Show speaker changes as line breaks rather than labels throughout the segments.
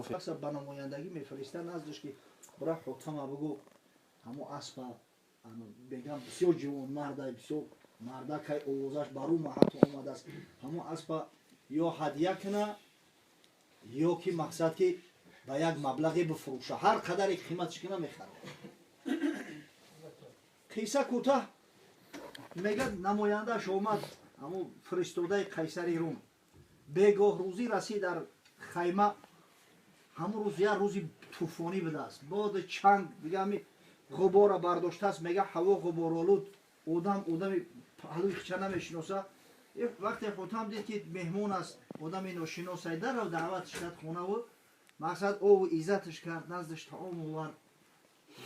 حافظ
اکثر به نمایندگی میفرستن نزدش که برای حتما بگو همون اسبا بگم بسیار جوان مرده بسیار مرده که اوزش برو محط آمده است همون اسبا یا هدیه کنه یا که مقصد که به یک مبلغی بفروشه هر قدر قیمتش کنه میخره قیصه کوتاه میگه نمایندهش اومد همون فرستاده قیصر روم بگاه روزی رسید در خیمه همون روز یا روزی طوفانی بوده است باد چنگ دیگه همی غبار برداشته است میگه هوا غبار آلود آدم پهلوی خچه نمیشناسه وقتی خودم دید که مهمون است آدم ناشناسه در رو دعوتش کرد خونه و مقصد او عزتش کرد نزدش طعام آورد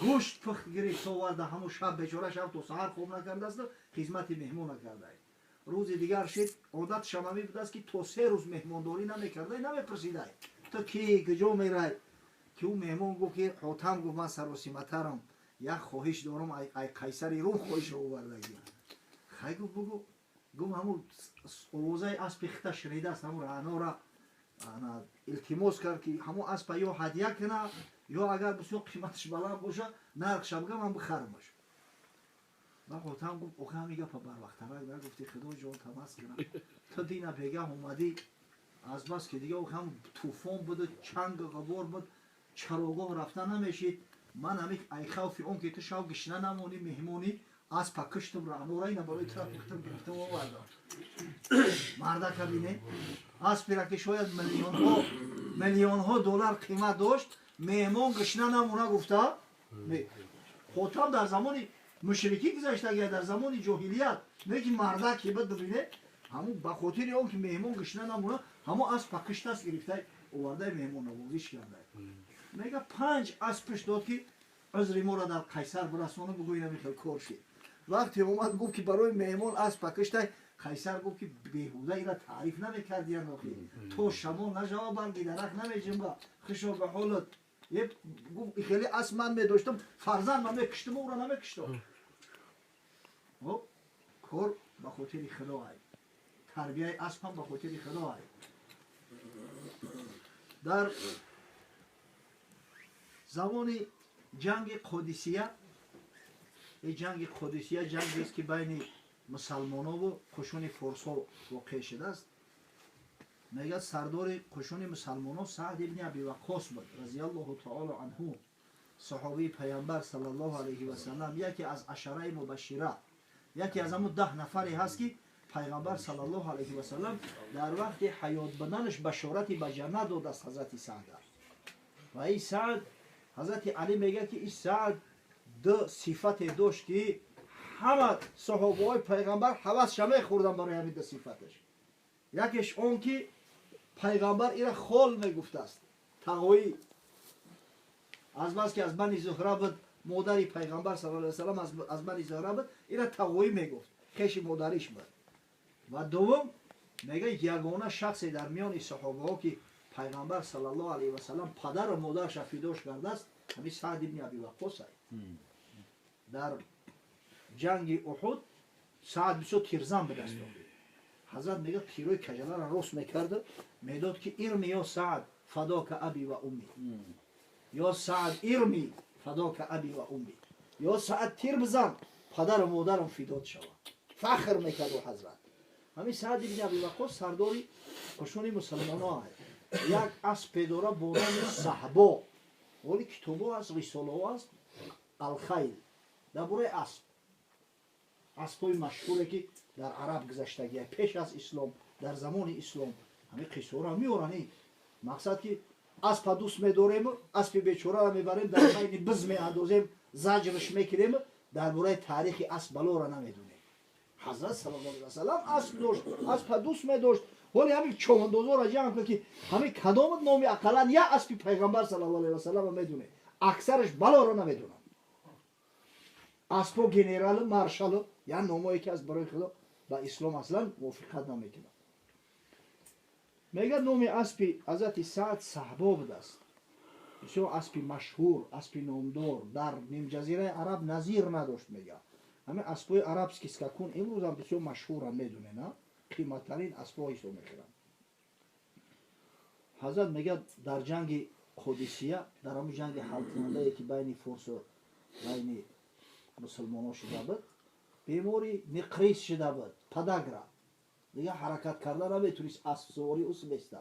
گوشت پخت گرفت آورد همون شب بیچاره شب تا سحر خوب نکرده است خدمت مهمون نکرده روز دیگر شد عادت شمامی بوده است که تا 3 روز مهمانداری نمیکرده نمیپرسیده تو کی کجا میره که اون مهمون گفت که حاتم گفت من سراسیمترم یک خواهش دارم ای قیصر روم خواهش رو آوردگی خیلی بگو همون آوازه اسب خطه شنیده است همون رعنا را التماس کرد که همون اسب یا هدیه کنه یا اگر بسیار قیمتش بلند باشه نرخش بگم من بخرمش من حاتم گفت اوخه همیگه پا بر وقت همه گفتی خدا جان تماس کنم تو دینه پیگه اومدی از بس که دیگه هم طوفان بود چنگ غبار بود چراگاه رفتن نمیشید من همی ای خوفی اون که تو شب گشنه نمونی مهمونی از پکشتم رعنو را اینه برای طرف گرفتم و بردم مرده کبینه از پیره که شاید میلیون ها دلار قیمت داشت مهمون گشنه نمونه گفته خودم در زمانی مشرکی گذاشته اگر در زمان جاهلیت میگه مرده که بد ببینه همون به خاطر اون که مهمون گشنه نمونه همون از پکشت است گرفته آورده مهمون نوازیش کرده میگه 5 اسبش داد که عذر ما را در قیصر برسونه بگو اینا میخواد کار شد وقتی اومد گفت که برای مهمون اسب پکشته قیصر گفت که بیهوده اینا تعریف نمیکردی یا تو شما نجواب برگی درخ نمیجم خشو به حالت گفت خیلی اسب من میداشتم فرزند من میکشتم او را نمیکشتم کار به خاطر خدا های تربیه اسب هم به خاطر خدا های در زمان جنگ قادسیه این جنگ قادسیه جنگی است که بین مسلمان ها و قشون فارس ها واقع شده است میگه سردار قشون مسلمان ها سعد ابن ابی وقاص بود رضی الله تعالی عنه صحابی پیامبر صلی الله علیه و سلم یکی از عشره مبشره یکی از همون 10 نفری هست که پیغمبر صلی الله علیه و سلم در وقت حیات بودنش بشارتی به جنت داد از حضرت سعد و این سعد حضرت علی میگه که این سعد 2 صفت داشت که همه صحابه های پیغمبر هوس شمه خوردن برای همین 2 صفتش یکیش اون که پیغمبر ایره خال میگفته است تقوی از بس که از بنی زهره بود مادری پیغمبر صلی الله علیه و سلم از بنی زهره بود ایره تقوی میگفت خیش مادریش بود و دوم میگه یگانه شخصی در میان صحابه ها که پیغمبر صلی الله علیه و سلم پدر و مادرش فداش کرده است همین سعد ابن ابی وقاص است در جنگ احد سعد بسیار تیرزن به دست آورد حضرت میگه تیروی کجله را راست میکرد میداد که ارمی یا سعد فداک ابی و امی یا سعد ارمی فداک ابی و امی یا سعد تیر بزن پدر و مادرم فدات شود فخر میکرد و حضرت همین سعد ابن ابی وقاص سرداری قشون مسلمان ها است یک اسب داره با نام صحبا ولی کتابا از رساله ها است الخیل درباره اسبای مشهوره که در عرب گذشتگی پیش از اسلام در زمان اسلام همه قصه را میارن مقصد که اسب دوست میداریم اسب بیچاره را میبریم در بین بز میاندازیم زجرش میکنیم درباره تاریخ اسب بلا را نمیدونیم حضرت صلی الله علیه و سلم اسب داشت اسب دوست میداشت ولی همین چوندوزا را جمع کرد که همین کدام نامی اقلا یا اسب پیغمبر صلی الله علیه و سلم میدونه اکثرش بلا را نمیدونن اسب گنرال مارشال یا نامایی که از برای خدا با اسلام اصلا موافقت نمیکنه میگه نام اسب حضرت سعد صحبا بود است بسیار اسب مشهور اسب نامدار در نیم جزیره عرب نظیر نداشت میگه همه اسبای عرب که اسکاکون امروز هم بسیار مشهور هم میدونه نه قیمت ترین اسبای رو میخرن حضرت میگه در جنگ قادسیه در همون جنگ حل کننده که بین فرس و بین مسلمان ها شده بود بیماری نقریس شده بود پدگره دیگه حرکت کرده نمیتونست اسب سواری اوس بیسته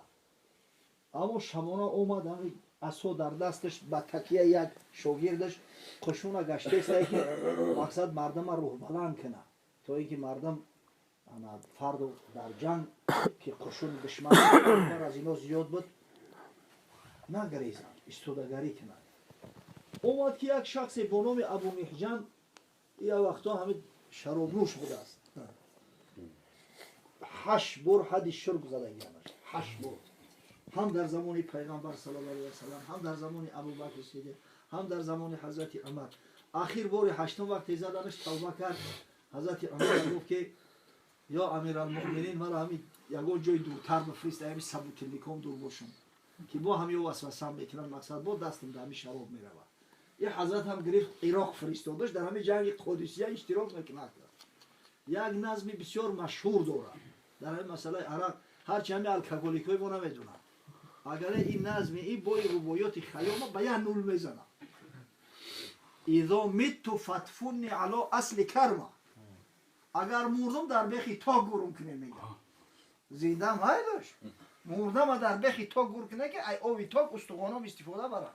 اما شبانه اومد همین اسو در دستش با تکیه یک شاگردش قشونه گشته است که مقصد مردم روح بلند کنه تا اینکه مردم فرد در جنگ که قشون دشمن از اینا زیاد بود نگریزن استودگری کنن اومد که یک شخص با نام ابو محجن یه وقتا همین شراب نوش بوده است 8 بار حد شرب زدگی همش 8 بار هم در زمان پیغمبر صلی الله علیه و سلم هم در زمان ابوبکر صدیق هم در زمان حضرت عمر آخر بار 8م وقتی زدنش توبه کرد حضرت عمر گفت که یا امیرالمؤمنین مرا همین یگان جای دورتر بفرست همین سبوتلیکم دور باشم که با همین وسوسه میکنن مقصد با دستم در همین شراب میروه این حضرت هم گرفت عراق فرستادش در همین جنگ قادسیه اشتراک میکنه یک نظم بسیار مشهور داره در این مسئله عراق هرچی همین الکگولیکای ما نمیدونن اگر این نظم این بای روایات خیام به یک نول میزنه اذا مت فتفنی علی اصل کرما اگر مردم در بخی تا گورم کنه میگه زنده هم های داشت مردم در بخی تا گور کنه که ای آوی تا استخوانم استفاده برن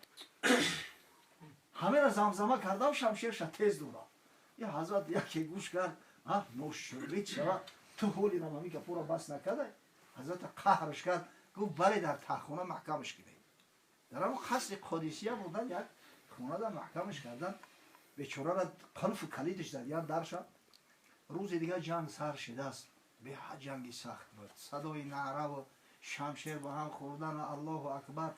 همه را زمزمه کرده و شمشیرش تیز دوره یه حضرت یکی گوش کرد نوشگرید شود تو حولی نمامی که پورا بس نکده حضرت قهرش کرد گفت بله در تخونه محکمش کنید در همون قصد قادسیه بودن یک خونه در محکمش کردن بیچاره را قلف و کلیدش در یاد در شد روز دیگه جنگ سر شده است به جنگی سخت بود صدای نعره و شمشیر با هم خوردن الله اکبر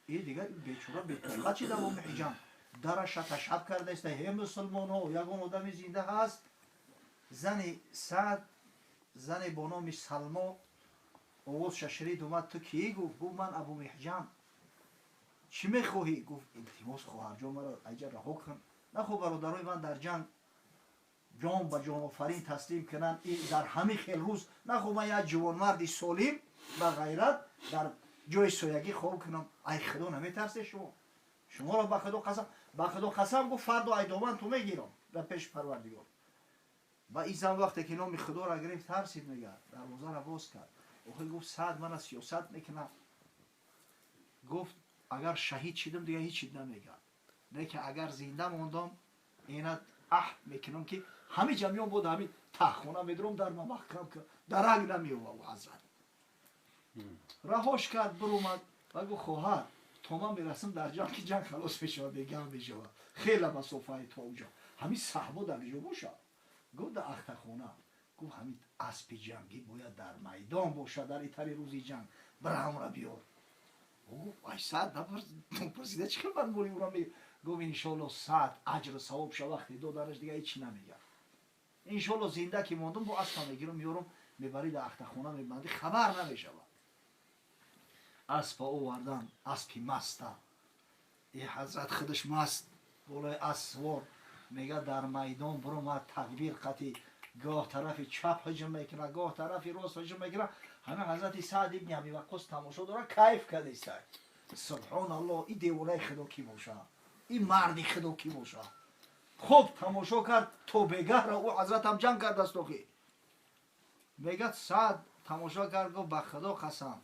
این دیگه بیچاره بی‌طاقت شده و محجم درش تشب کرده است هی مسلمان ها یگان آدم زنده هست زن سعد زن با نام سلما آواز ششرید اومد تو کی گفت من ابو محجم چی میخواهی گفت التماس خواهر جان مرا اینجا رها کن نخو برادرای من در جنگ جان به جان آفرین تسلیم کنن این در همین خیل روز نخو من یک جوانمردی سالم و غیرت در جای سویگی خواب کنم ای خدا نمیترسه شما را به خدا قسم گفت فردا ایدامن تو میگیرم در پیش پروردگار و این زن وقتی که نام خدا را گرفت ترسید میگه دروازه را باز کرد او گفت سعد من از سیاست میکنم گفت اگر شهید شدم دیگه هیچ چیز نمیگم نه که اگر زنده موندم اینت عهد میکنم که همه جمعیان بود همین تخونه میدرم در محکم که درنگ نمیوه و حضرت رهاش کرد برومد و گفت خواهر تا من میرسم در جنگ که جنگ خلاص میشه دیگه میشه خیلی مسافه تا اونجا همین صحبا در جو باشه گفت در اختخونه گفت همین اسب جنگی باید در میدان باشه در ایتری روزی جنگ برام را بیار ای سعد نپرسیده چی من موری او را میگه گفت انشالله سعد اجر ثواب شه وقتی دادنش دیگه هیچی نمیگه انشالله زنده که ماندم با اسب میگیرم میارم میبری در اختخونه میبندی خبر نمیشه اسب آوردن اسبی مسته این حضرت خودش مست بالای اسوار میگه در میدان برو ما تکبیر قطعی گاه طرف چپ هجم میکنه گاه طرف راست هجم میکنه همه حضرت سعد ابن ابی وقاص تماشا داره کیف کرده است سبحان الله این دیوانه خدا کی باشه این مردی خدا کی باشه خوب تماشا کرد تو بگه را او حضرت هم جنگ کرد است که میگه سعد تماشا کرد گفت به خدا قسم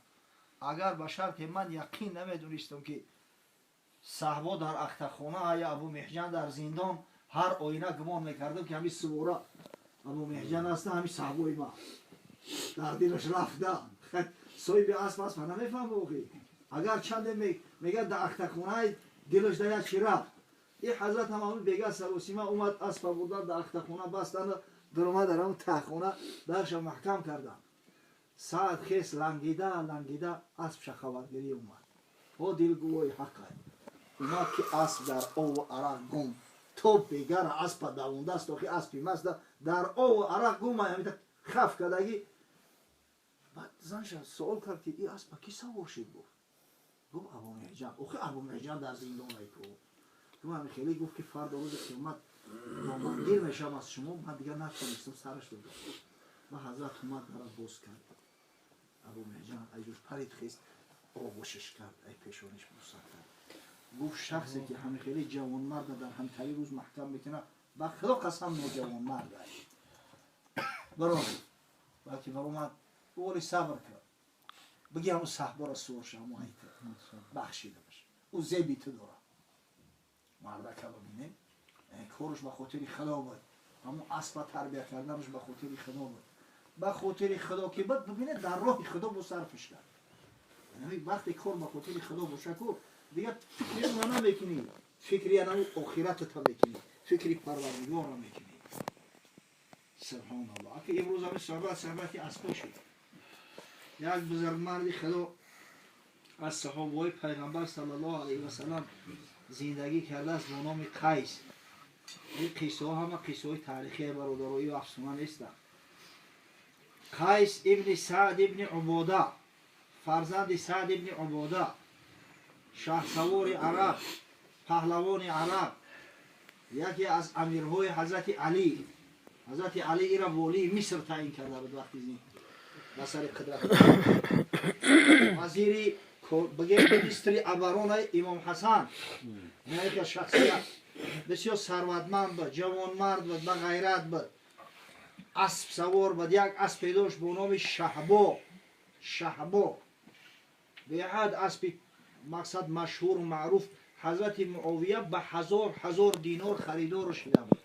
اگر به شرط من یقین نمیدونستم که صحبا در اختخانه یا ابو محجن در زندان هر آینه گمان میکردم که همین سواره ابو محجن است همین صحبای ما در دلش رفته صاحب اسب نمیفهم بخی اگر چند میگه در اختخانه دلش در چی رفت این حضرت هم همون بگه سروسیمه اومد اسب بردن در اختخانه بستن در اومد در همون تخانه درش محکم کردن ساعت خیس لنگیده اسب خبرگیری اومد با دلگوی حقه اومد که اسب در آب و عرق گم تو بگر اسب دوونده است که اسبی مست در آب و عرق گم همیتا خف کردگی بعد زنش سوال کرد که این اسب کی سوار شد گفت ابو محجن اوخه ابو محجن در زندان ایکو گفت خیلی گفت که فردا روز قیامت با من گیر میشم از شما من دیگر نتونستم سرش رو داشت و حضرت اومد برای باز کرد ابو محجن ایجوش پرید خیست آغوشش کرد ای پیشانش بوسه کرد گفت شخصی که همه خیلی جوانمرد در همتری روز محکم بکنه با خدا قسم نه جوانمرد برای وقتی فرامد اولی صبر کرد بگی همون صحبه را سورش همون ایت بخشیده باشه او زیبی تو داره مرده که ببینه کارش به خاطر خدا بود همون اسب تربیت کردنش به خاطر خدا بود به خاطر خدا که بود ببینه در راه خدا با صرفش کرد یعنی وقتی کار به خاطر خدا باشه کار دیگه فکری رو نمیکنی فکری انو آخرت تا میکنی فکری پروردگار رو میکنی سبحان الله اگه امروز همین صحبت اسب شد یک بزرگمرد خدا از صحابه پیغمبر صلی الله علیه و سلم زندگی کرده است با نام قیس این قصه ها همه قصه های تاریخی برادرایی و افسانه نیستند قیس ابن سعد ابن عباده فرزند سعد ابن عباده شهسوار عرب پهلوان عرب یکی از امیرهای حضرت علی ای را والی مصر تعیین کرده بود وقتی زین بسر قدرت وزیری بگه مینیستری ابرون امام حسن یک شخصیت بسیار ثروتمند بود جوانمرد بود با غیرت بود اسب سوار بود یک اسب پیداش با نام شهبا به حد اسب مقصد مشهور و معروف حضرت معاویه به هزار دینار خریدار شده بود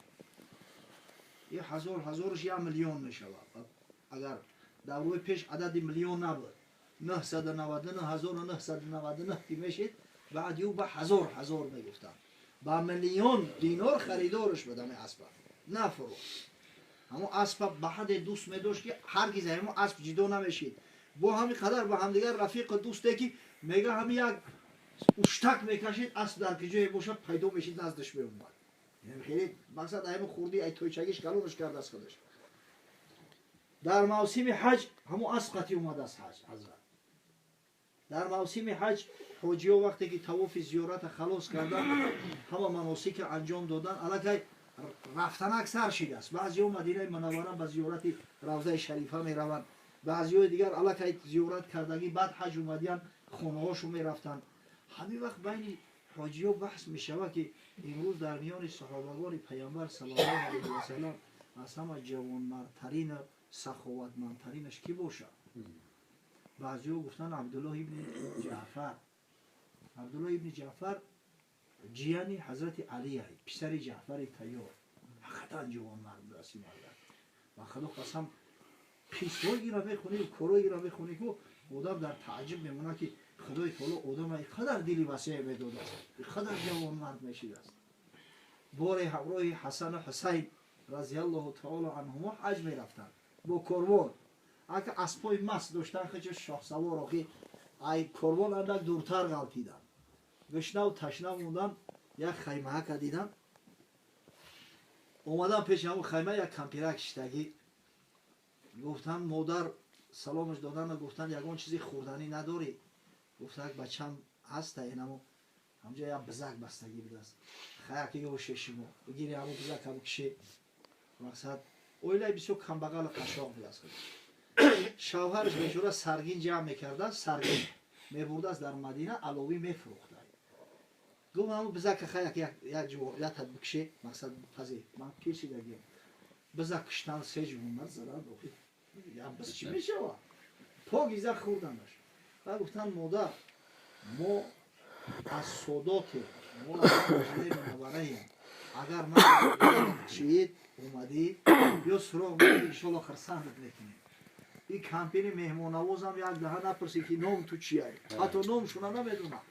این هزارش 1 میلیون می شود اگر در روی پیش عدد میلیون نبود 999,999 که میشید بعد یو به هزار میگفتن با میلیون دینار خریدارش بدم اسب نه فروخت همون اسب به حد دوست میداشت که هرگز همون اسب جدا نمیشید با همین قدر با همدیگر رفیق دوسته که میگه همین یک اشتک میکشید اسب در کجای باشه پیدا میشید نزدش میومد یعنی خیلی مقصد همون خوردی ای تویچگیش کلونش کرده از خودش در موسم حج همون اسب قطعی اومده است حضرت در موسم حج حاجی ها وقتی که طواف زیارت خلاص کردن همه مناسک انجام دادن الکی رفتن اکثر شده است بعضی ها مدینه منوره به زیارت روضه شریفه می روند بعضی های دیگر الکی زیارت کردگی بعد حج اومدن خانه هاشو می رفتن همین وقت بین حاجی ها بحث می شود که امروز در میان صحابگان پیامبر صلی الله علیه و سلم از همه جوانمردترین سخاوتمندترینش کی باشه بعضی ها گفتن عبدالله ابن جعفر جیانی حضرت علی هست پسر جعفر تیار حقیقتا جوان مرد است این و خدا قسم قصه‌ای را میخونی و کارایی را میخونی که آدم در تعجب میمونه که خدای تعالی آدم اینقدر دلی وسیع میداده است اینقدر جوان مرد میشید است بار همراه حسن و حسین رضی الله تعالی عنهما حج میرفتند با کاروان اگه اسبای مست داشتن خیلی شاهسوار آقی ای کاروان اندک دورتر غلطیدن گشنه و تشنه موندن یک خیمه ها دیدن اومدن پیش همون خیمه یک کمپیرک شتگی گفتن مادر سلامش دادن و گفتن یگان چیزی خوردنی نداری گفتن یک بچم هست اینمو همجا یک بزک بستگی بود است خیلی که ششیمو بگیری همون بزک همون کشی مقصد اویلای بسیار کمبغل قشاق بود است شوهرش بیچاره سرگین جمع میکردن سرگین میبرده است در مدینه علاوی میفروخته گفت همون بزک خیلی یک جو یک تد بکشه مقصد پذیر من پیشی دگیم بزک کشتن 3 جمعه زدن بخی یا بس چی میشه و پاگیزه خوردنش و گفتن مادر ما از سادات ما از مجله منوره اگر من چید اومدی یا سراغ میدی انشالله خرسندت میکنیم این کمپینی مهمان نواز هم یک دهه نپرسی که نام تو چیه حتی نامشونه نمیدونم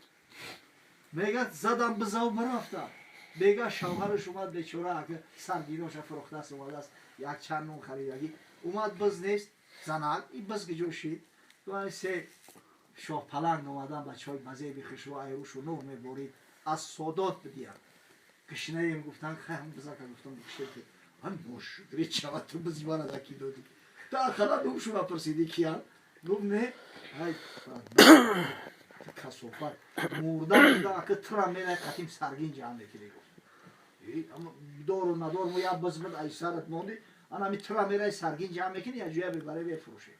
میگه زدم بزاو برفتم میگه شوهرش اومد بیچاره که سرگیناش فروخته است اومده است یک چند نون خریدگی اومد بز نیست زنک این بز که جوشید تو 3 شاه پلنگ اومدن بچه های مزه بخش و ایروش و نور میبارید از سادات بدیم کشنه ایم گفتن خیلی بزا که گفتم بکشه که من مشکری چواد تو بزی بارا دکی دادی تا آخرا نومشو پرسیدی کیان گفت نه های کسوفت موردن دا که ترم میره قطیم سرگین جمع میکنی گفت اما دار و ندار ما یا بز بد ایسارت موندی انا می ترم میره سرگین جمع میکنی یا جویا ببره بفروشه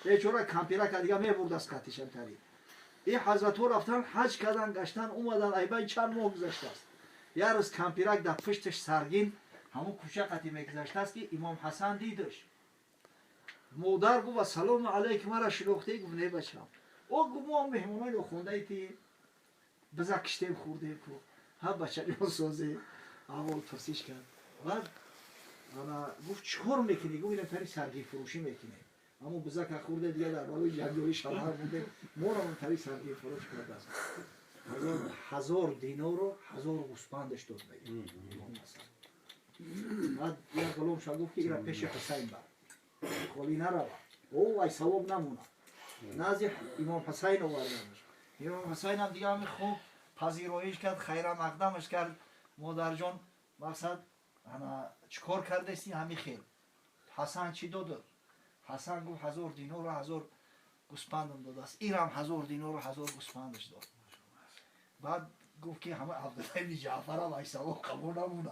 بیچاره کمپیرا که دیگه میبرد از قطیشم تری این حضرت ها رفتن حج کردن گشتن اومدن ایبای چند ماه گذشته است. یه روز کمپیرک در پشتش سرگین همون کوچه قطعی میگذشته است که امام حسن دیدش. مادر گفت سلام علیکم مرا شلوخته گفت نه بچم. او گفت ما مهمونای رو خونده ایتی بزا کشتیم خورده کو. ها بچه رو سازه اول پرسیش کرد. بعد انا گفت چیکار میکنی؟ گفت اینا تری سرگی فروشی میکنه. اما بزا که خورده دیگه در بالای جنگوی شمار بوده ما رو اون تری سرگی فروش کرده است. 1000 دینار رو 1000 گوسپندش داد میگه. بعد یه غلام شد گفت که اینا پیش حسین بر. خالی نروا. او وای ثواب نمونه. نازی امام حسین آوردنش. امام حسین هم دیگه همین خوب پذیراییش کرد، خیر مقدمش کرد. مادر جان مقصد انا چیکار کردستی همین خیر. حسن چی داد؟ حسن گفت 1000 دینار و 1000 گوسپندم داد است. اینم 1000 دینار و 1000 گوسپندش داد. بعد گفت که همه عبدالله ابن جعفر هم ای ثواب قبول نمونه.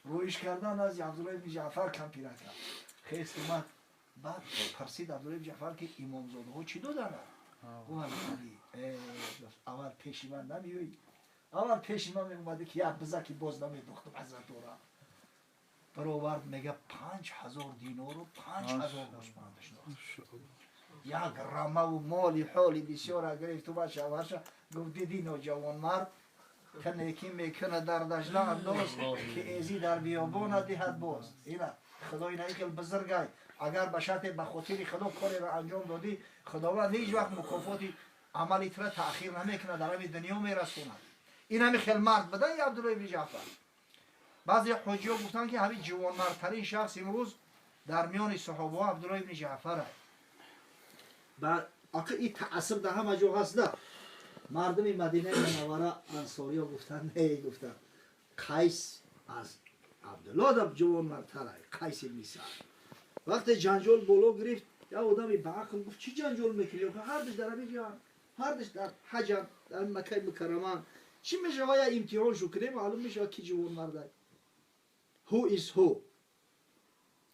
رویش کردن از عبدالله ابن جعفر کم پیره کرد. خیلی اومد. بعد پرسید عبدالله ابن جعفر که امام زاده ها چی دادن؟ گفت اول پیش من نمیوی. اول پیش من میومده که یک بزکی باز نمیدوختم حضرت را. برآورد میگه 5000 دینار و 5000 گوسپندش داد. یک رمه و مالی حالی بسیار گرفت و باشه ورشه گفت دیدی نوجوان مرد که نیکی میکنه در دجله انداز که ایزی در بیابان دهد باز. اینا خدای نیکل بزرگای اگر بشت به خاطر خدا کاری را انجام دادی خداوند هیچ وقت مکافاتی عملی را تأخیر نمیکنه در همین دنیا میرسونه. این همین خیلی مرد بدن یا عبدالله ابن جعفر. بعضی حجی ها گفتن که همین جوان مردترین شخص امروز در میان صحابه ها عبدالله ابن جعفر است. بعد آخه این تعصب در همه جا هست نه. مردم مدینه منوره انصاری ها گفتن نه گفتن قیس از عبدالله در جوان مردتر است. قیس ابن سعد. وقتی جنجال بالا گرفت یا آدمی به عقل گفت چی جنجال میکنی؟ هر دش در همین جا هر دش در حجم در مکه مکرمه چی میشه یا امتحان شو کنه معلوم میشه کی جوان مرد است. Who is who؟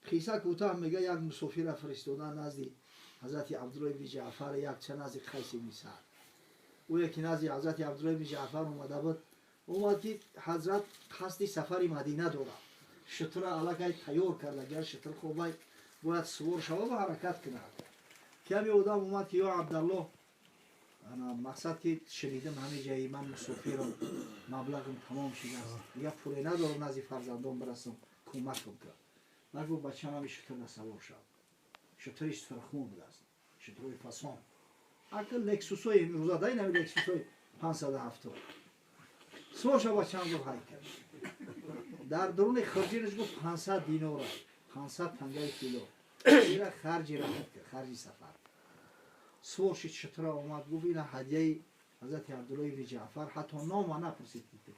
خیسا کوتاه میگه یک مسافر فرستادن نزد حضرت عبدالله بن جعفر یک چند نزد قیس بن سعد. او یکی نزد حضرت عبدالله بن جعفر اومده بود. اومد که حضرت قصد سفر مدینه داره. شتر علاقه تیار کرد اگر شتر خوبه باید سوار شود و حرکت کنه. کمی آدم اومد که یا عبدالله انا مقصد که شنیدم همه جایی من مسافرم مبلغم تمام شده است. یا پولی ندارم نزد فرزندان برسم کمک کنم. من گفت بچه همه شتر سوار شد. شترش سرخون بود است. شتروی پاسون. اگر لکسوس های روزا دایی نمی لکسوس های 570. سوار شد بچه هم گفت های کرد. در درون خرجینش گفت 500 دینار 500 تنگه کیلو. ایره خرجی را کرد. خرجی سفر. سوار شد شتر آمد گفت این هدیه حضرت عبدالله بن جعفر حتی نام نپرسید که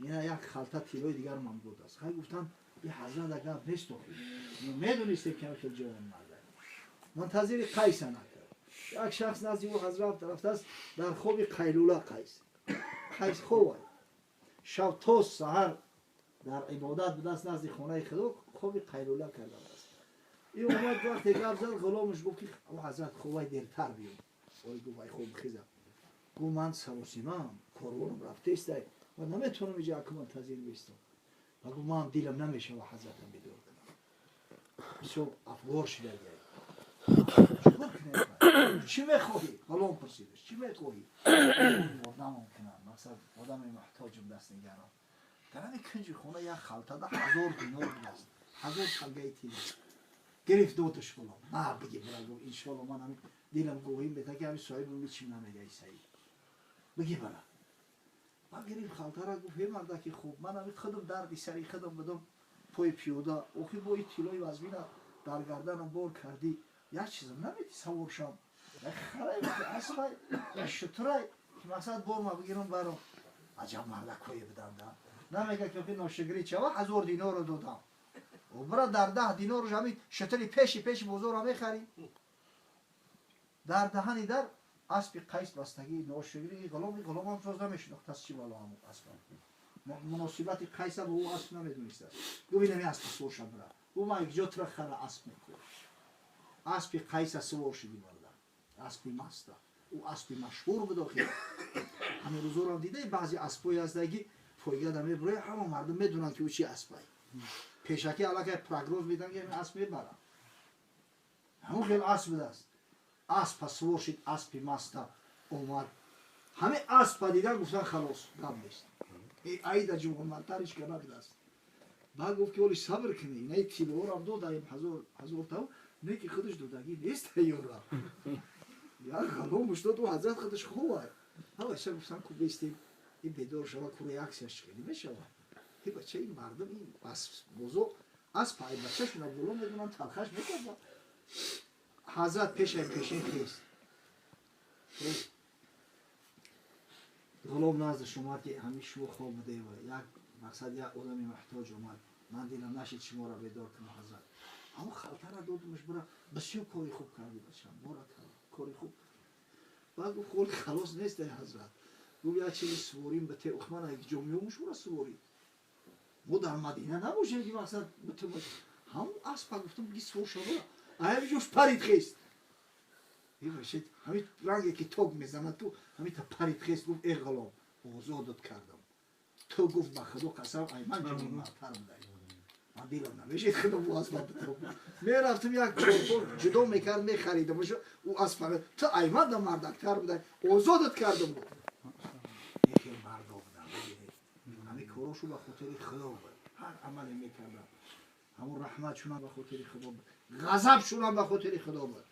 اینا یک خلطه تیلوی دیگر موجود است. خیلی گفتن این حضرت اگر نیست تو میدونیسته که خیلی جوان مرد منتظر قیس نکرد. یک شخص نزد او حضرت رفته است در خواب قیلوله قیس خوبه شب تا سحر در عبادت بوده است نزد خانه خدا خواب قیلوله کرده است. این اومد وقتی گفت زد غلامش گفت که او حضرت خوبه دیرتر بیام. وای گفت ای خوب خیزم. گفت من سراسیمم کاروانم رفته است و نمیتونم اینجا که منتظر بیستم. و گفت من دیلم نمیشه و حضرتم بیدار کنم. بسیار افغار شده گرد. چی میخواهی؟ غلام پرسیدش چی میخواهی؟ نممکنه مقصد آدم محتاجم دست نگرم. در همین کنج خونه یک خلطه ده 1000 دینار بود است. 1000 تلگه تیلی. گرفت دوتش غلام. نه بگی برای گفت انشالله من همین دیلم گوهیم بده که همین صاحب رو چیم نمیگه ای سعید. بگی برای. من گرفت خلطه را گفت مرده که خوب من همین خودم دردی سری خودم بدم پای پیوده. اوخی با این تیلای وزمین در گردنم بار کردی. یک چیزم نمیدی سوار شم. یک خرای اصلا یک شترای که مقصد بار ما بگیرم برام. عجب مرده کوی بدم ده. نمیگه که ناشگری چه و 1000 دینار رو دادم. و برا در 10 دینار رو جمعی شتری پیشی بزرگ رو میخری. در دهنی در اسب قیس بستگی ناشگری غلام هم ساز نمیشناخت از چی بالا هم اسب. مناسبت قیس با او اسب نمیدونست. گویی نمی اسب سوار شد برا. او ما یک جا خر اسب میکنه. اسب قیس سوار شدی بالا. اسب مسته. او اسب مشهور بود آخه همین روزا هم دیده بعضی اسبای هستن پایگاه دم برای همه مردم میدونن که او چی اسبایی پیشکی علاقه پروگراف میدن که این اسب میبرن همون خیلی اسب است اسب سوار شد اسب مستا اومد همه اسب دیدن گفتن خلاص گم نیست ای در جمهور ترش کنه است بعد گفت که ولی صبر کنی نه کیلو هم دو دایم هزار تا نه که خودش دودگی نیست یورا یا خالو مشتو تو حضرت خودش خوبه ها شب گفتن کو بیستیم این بدور شما کو ریاکسیش کنی میشه تی بچه این مردم این بس بزرگ از پای بچه‌ش رو بولو میدونن تلخش میکنه حضرت پیشین خیست غلام نزد شما که همیشه شو خواب بوده و یک مقصد یک آدمی محتاج اومد من دیدم نشید شما را بیدار کنم حضرت اما خلطه را دادمش برا بسیار کاری خوب کردی بچم بارا کاری خوب بعد گفت خول خلاص نیست حضرت گفت یک چیزی سواریم به ته اخمن یک جمعه همون شورا سواریم ما در مدینه نباشیم که مقصد بتون هم اسب گفتم بگی سوار شما همین جوش پرید خیست باشید همین رنگی که توگ میزنه تو همین تا پرید خیست گفت ای غلام آزادت کردم تو گفت به خدا قسم ای من جمعه محترم دهیم من دیلم نمیشید خدا او اسب بتون میرفتم یک چوپور جدا میکرد میخریدم او اسب تو ای من در مردکتر بوده آزادت کردم بود یکی مرد بودم همین کاراشو به خاطر خدا بود هر عملی میکردم همون رحمت شونم به خاطر خدا بود غضب شونم به خاطر خدا بود